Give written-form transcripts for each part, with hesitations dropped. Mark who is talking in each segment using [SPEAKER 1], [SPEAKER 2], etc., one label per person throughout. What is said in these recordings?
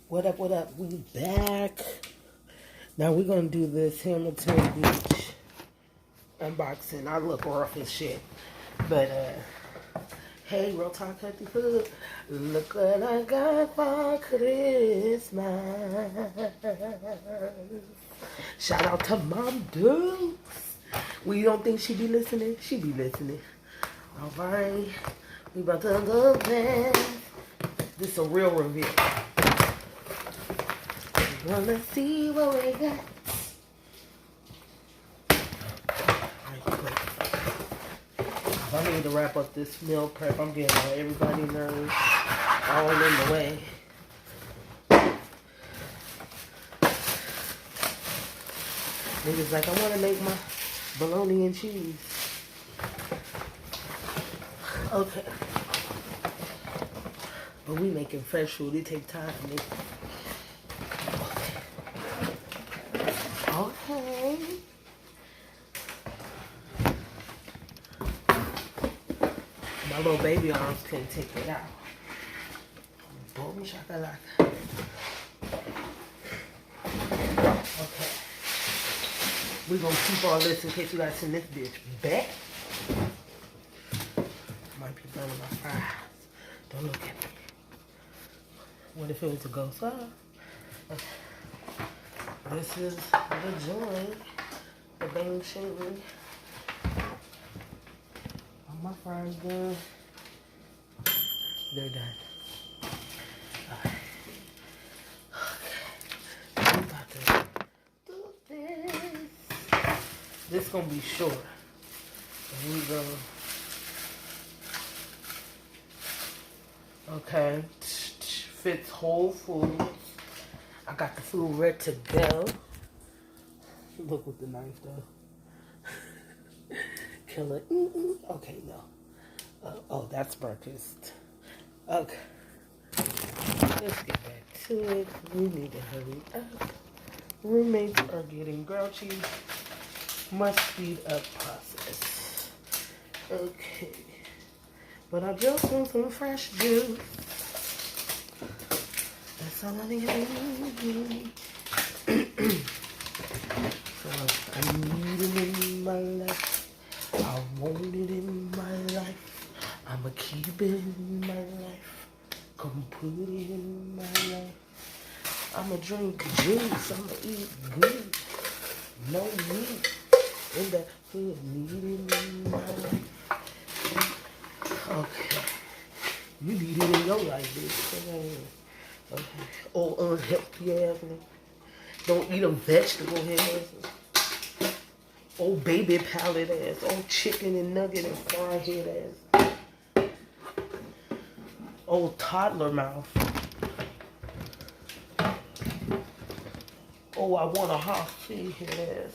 [SPEAKER 1] What up, what up? We back. Now we're gonna do this Hamilton Beach unboxing. I look rough as shit. But hey, Real Talk Healthy Food. Look what I got for Christmas. Shout out to Mom Dukes. We don't think she be listening? She be listening. Alright. We about to go there. This is a real review. Wanna see what we got? Right quick. I need to wrap up this meal prep. I'm getting on everybody's nerves. All in the way. Niggas like, I wanna make my bologna and cheese. Okay. But we making fresh food. It take time, nigga. Okay. My little baby arms couldn't take it out. Boom shakalaka. Okay. We're gonna keep all this in case you guys send this bitch back. Might be burning my fries. Don't look at me. What if it was a ghost? Okay. This is the joint, the bang shaving. All my fries done. They're done. Alright. Okay. We about to do this. This gonna be short. And we go. Okay. Fits Whole Foods. I got the food ready to go. Look with the knife though. Killer. Okay, no. Oh, that's breakfast. Okay. Let's get back to it. We need to hurry up. Roommates are getting grouchy. Must speed up process. Okay. But I just want some fresh juice. That's all I need. So I need it in my life. I want it in my life. I'ma keep it in my life. Come put it in my life. I'ma drink juice. I'ma eat good. No meat in that food. Need it in my life. Okay. You need it in your life, bitch. Okay. Oh, unhealthy ass. Don't eat a vegetable head ass. Oh, baby palate ass. Oh, chicken and nugget and fried head ass. Oh, toddler mouth. Oh, I want a hot tea head ass.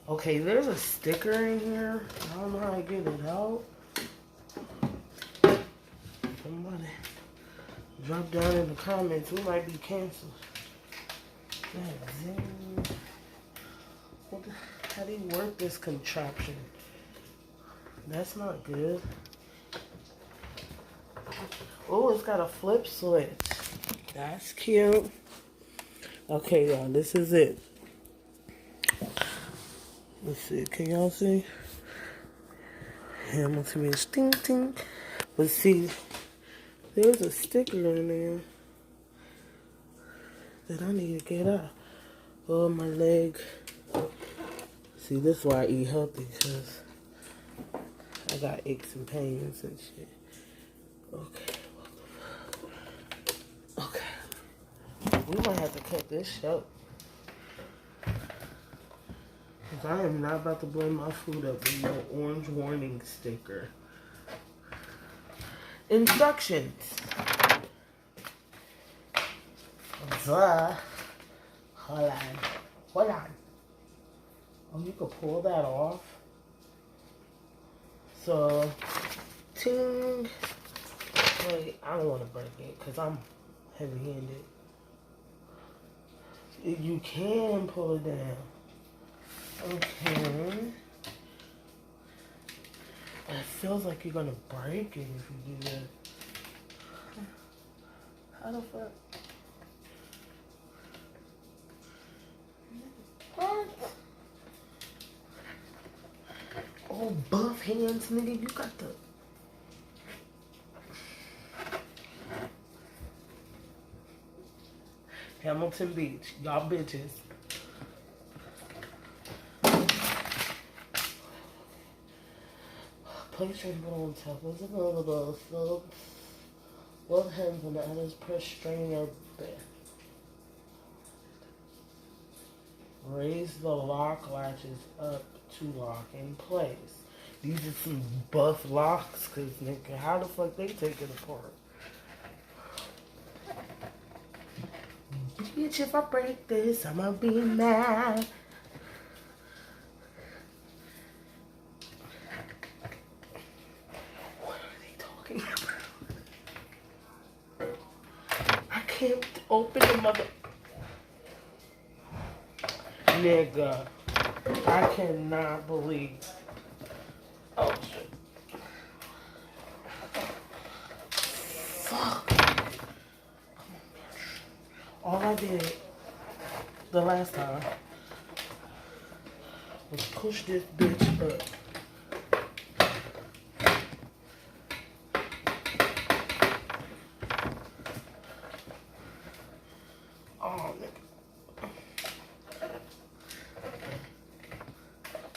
[SPEAKER 1] Okay, there's a sticker in here. I don't know how to get it out. Somebody drop down in the comments. We might be canceled. How do you work this contraption? That's not good. Oh, it's got a flip switch. That's cute. Okay, y'all, this is it. Let's see. Can y'all see? Hamilton Beach. Ding, ding. But see, there's a sticker in there that I need to get out. Oh, my leg. See, this is why I eat healthy, because I got aches and pains and shit. Okay. Okay. We might have to cut this short. Because I am not about to blend my food up with no orange warning sticker. Instructions. Hold on. Oh, you can pull that off. So, ting. Wait, I don't want to break it because I'm heavy-handed. You can pull it down. Okay. It feels like you're gonna break it if you do that. How the fuck? What? Oh, buff hands, nigga. You got the... Hamilton Beach. Y'all bitches. Place your foot on top of another ball, so one hand on the other's press strain your back. Raise the lock latches up to lock in place. These are some buff locks, cause nigga, how the fuck they take it apart? Bitch, if I break this, I'ma be mad. What are they talking about? I can't open the mother... Nigga, I cannot believe... Oh, shit. Fuck. All I did the last time was push this bitch up. Oh, nigga.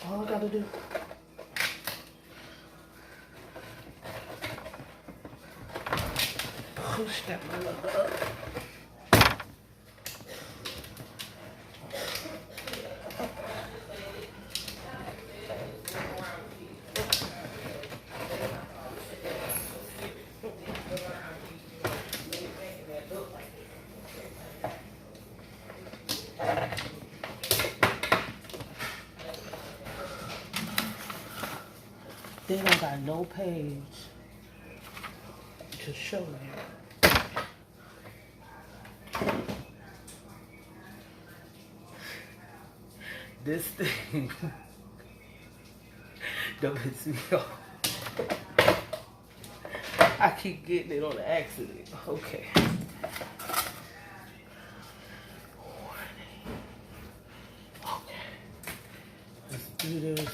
[SPEAKER 1] All I gotta do. Push that mother up. They don't got no page to show you. This thing don't piss me off. I keep getting it on accident. Okay. Okay. Let's do this.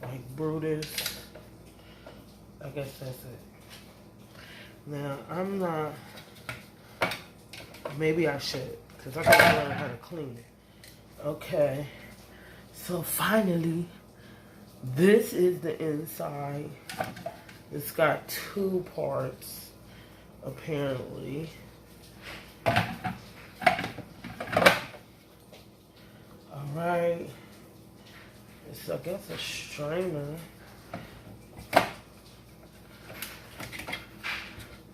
[SPEAKER 1] Like Brutus. I guess that's it. Now, I'm not... Maybe I should. Because I gotta learn how to clean it. Okay. So finally, this is the inside. It's got two parts, apparently. Alright. It's, I guess, a strainer.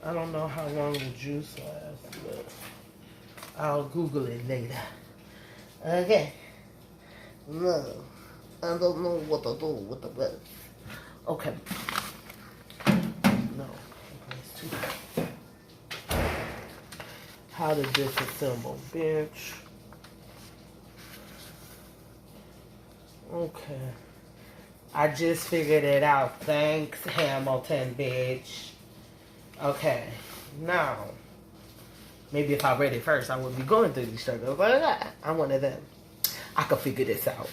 [SPEAKER 1] I don't know how long the juice lasts, but I'll Google it later. Okay. No. I don't know what to do with the rest. Okay. No. Okay, it's too bad. How to disassemble, bitch. Okay. I just figured it out. Thanks, Hamilton, bitch. Okay. Now, maybe if I read it first, I wouldn't be going through these struggles. But I'm one of them. I can figure this out.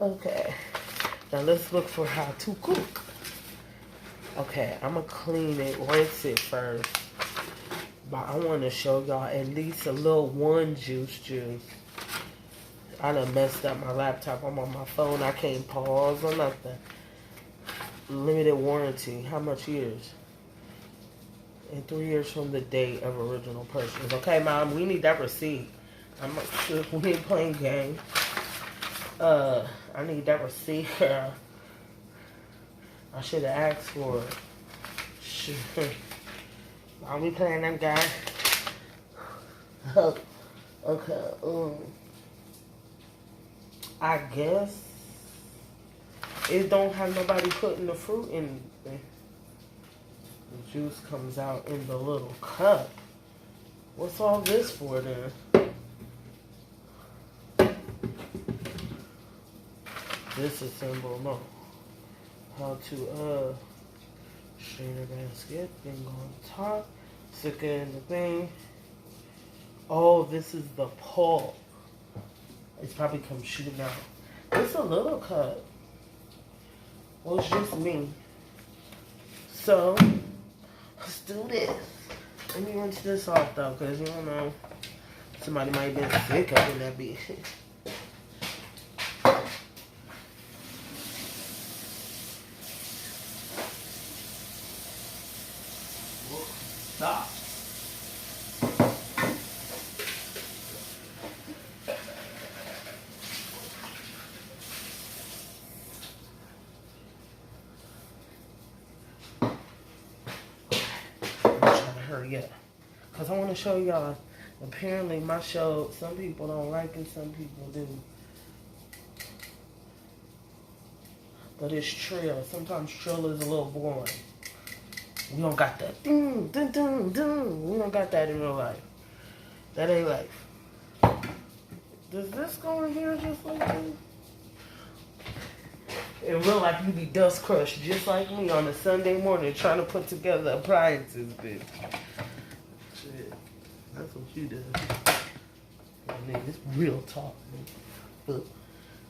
[SPEAKER 1] Okay. Now let's look for how to cook. Okay, I'm going to clean it, rinse it first. But I want to show y'all at least a little one juice. I done messed up my laptop. I'm on my phone. I can't pause or nothing. Limited warranty. How much years? And 3 years from the date of original purchase. Okay, Mom, we need that receipt. I'm not sure. We ain't playing game. I need that receipt, girl. I should have asked for it. Shit. Are we playing them guy? Okay, I guess it don't have nobody putting the fruit in. The juice comes out in the little cup. What's all this for then? Disassemble, no. How to strainer basket, then go on top, Stick it in the thing. Oh, this is the pulp. It's probably come shooting out. It's a little cup. Well, it's just me. So, let's do this. Let me rinse this off though, because you don't know. Somebody might have been sick up in that bitch. Stop. I'm trying to hurry up. Because I want to show y'all. Apparently my show, some people don't like it, some people do. But it's Trill. Sometimes Trill is a little boring. We don't got that. Dun, dun, dun, dun. We don't got that in real life. That ain't life. Does this go in here just like this? In real life, you be dust crushed just like me on a Sunday morning trying to put together appliances, bitch. Shit. That's what you do. I mean, it's real talk. But,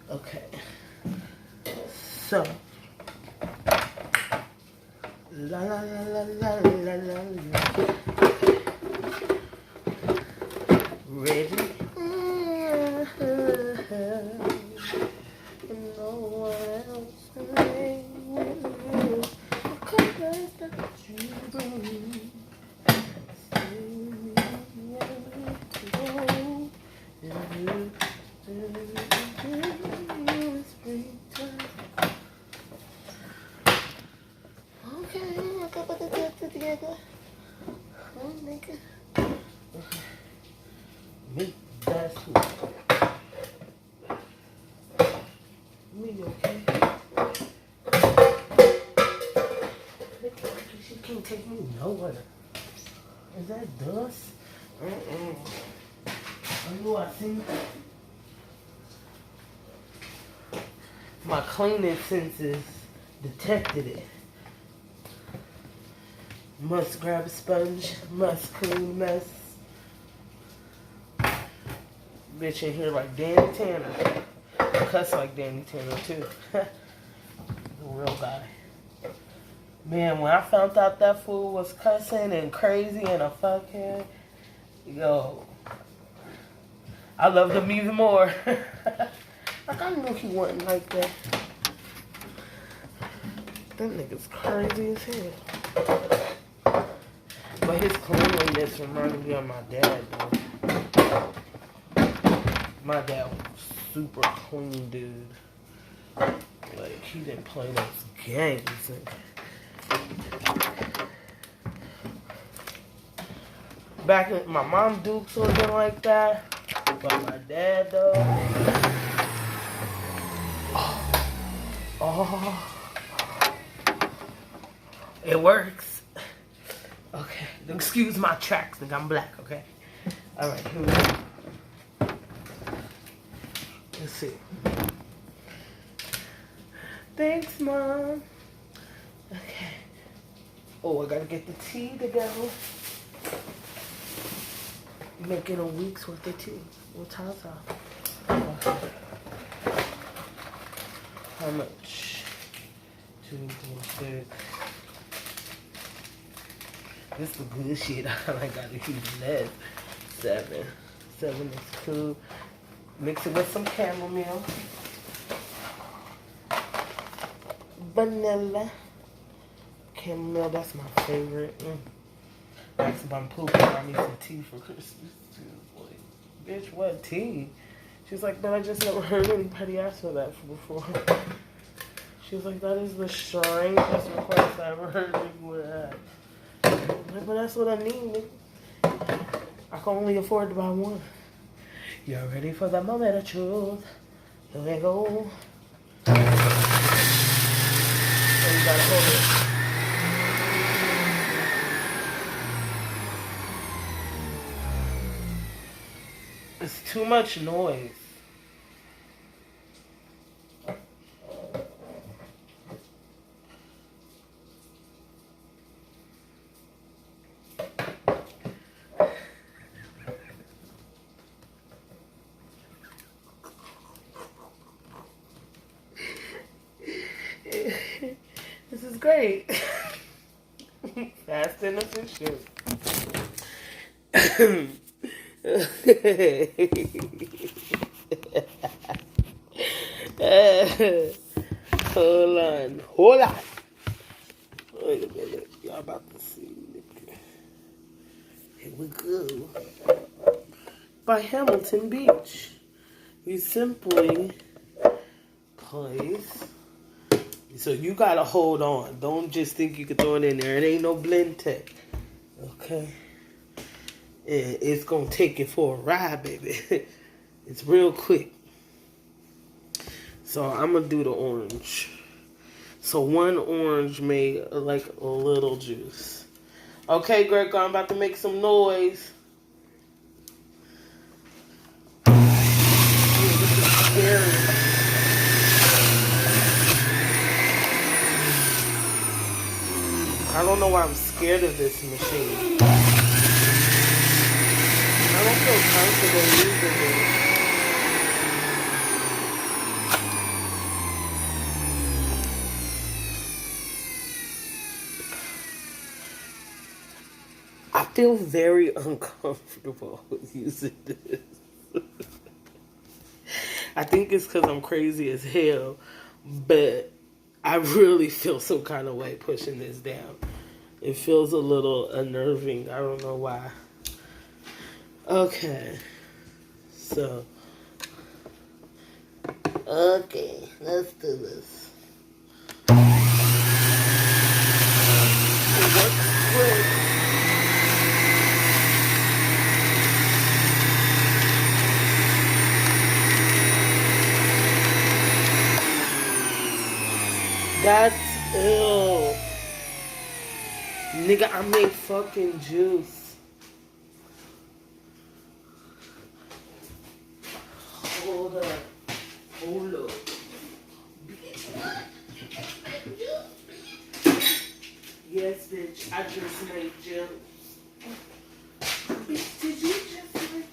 [SPEAKER 1] okay. So. La la la la la la la la. Ready? No one else can make you. Colors that you bring. Okay, I got to put that together. Oh, nigga. Me, that's who. Me, okay? She can't take me nowhere. Is that dust? I know I think my cleaning senses detected it. Must grab a sponge, must clean mess. Bitch in here like Danny Tanner. Cuss like Danny Tanner too. The real guy. Man, when I found out that fool was cussing and crazy and a fuckhead, yo, I loved him even more. Like, I knew he wasn't like that. That nigga's crazy as hell. But his cleanliness reminded me of my dad, though. My dad was a super clean dude. Like, he didn't play those games. Back in my mom Dukes wasn't like that, but my dad though. Oh, it works. Okay, excuse my tracks, nigga. I'm black. Okay. All right, here we go. Let's see. Thanks, Mom. Okay. Oh, I gotta get the tea together. Making a week's worth of tea. What's how's that? Okay. How much? 2, 4, 6. This is the good shit. I gotta use less. 7. 7 is cool. Mix it with some chamomile. Vanilla. Chamomile, that's my favorite. That's my poop. I need some tea for Christmas. She was like, bitch, what tea? She's like, but I just never heard anybody ask for that before. She was like, that is the strangest request I ever heard anywhere at. Like, but that's what I need. I can only afford to buy one. You're ready for the moment of truth. Here we go. So you gotta hold it. It's too much noise. great. Fast and efficient. Hold on. Hold on. Wait a minute. Y'all about to see. Here we go. By Hamilton Beach. We simply place. So you gotta hold on. Don't just think you can throw it in there. It ain't no blend tech. Okay? And it's gonna take it for a ride, baby. It's real quick. So I'm gonna do the orange. So one orange made like a little juice. Okay, Greg, I'm about to make some noise. This is scary. I don't know why I'm scared of this machine. I don't feel comfortable using it. I feel very uncomfortable with using this. I think it's because I'm crazy as hell, but I really feel some kind of way pushing this down. It feels a little unnerving. I don't know why. Okay. So. Okay, let's do this. It works great. That's ill. Nigga, I made fucking juice. Hold up. Hold up. Yes, bitch. I just made juice. Bitch, did you just make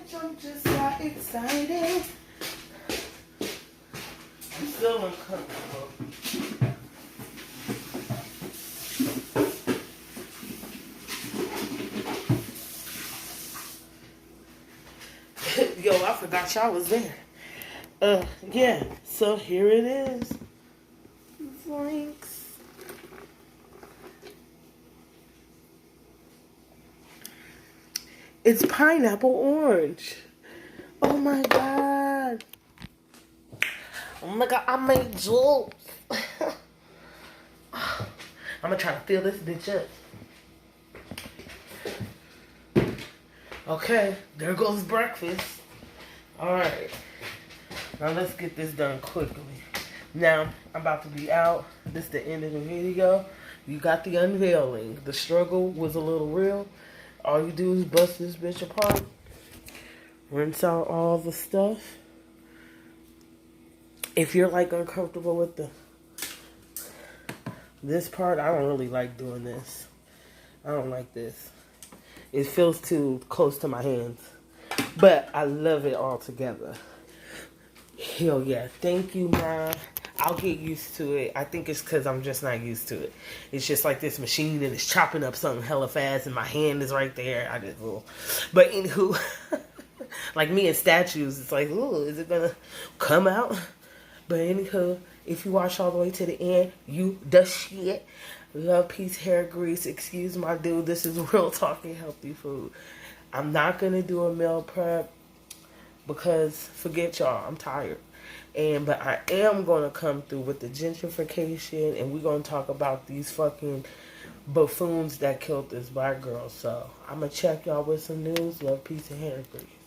[SPEAKER 1] bitch, I'm just got excited. I'm still uncomfortable. Yo, I forgot y'all was there. Yeah, so here it is. Thanks. It's pineapple orange. Oh my god. Oh my god, I made juice. I'm gonna try to fill this bitch up. Okay, there goes breakfast. Alright. Now let's get this done quickly. Now, I'm about to be out. This is the end of the video. You got the unveiling. The struggle was a little real. All you do is bust this bitch apart. Rinse out all the stuff. If you're like uncomfortable with this part, I don't really like doing this. I don't like this. It feels too close to my hands. But I love it all together. Hell yeah. Thank you, Ma. I'll get used to it. I think it's because I'm just not used to it. It's just like this machine and it's chopping up something hella fast and my hand is right there. I just will. But anywho, like me and statues, it's like, ooh, is it going to come out? But anywho, if you watch all the way to the end, you the shit. Love, peace, hair grease. Excuse my dude. This is real talking healthy food. I'm not going to do a meal prep because forget y'all. I'm tired. But I am going to come through with the gentrification and we're going to talk about these fucking buffoons that killed this black girl. So I'm going to check y'all with some news. Love, peace, and hair grease.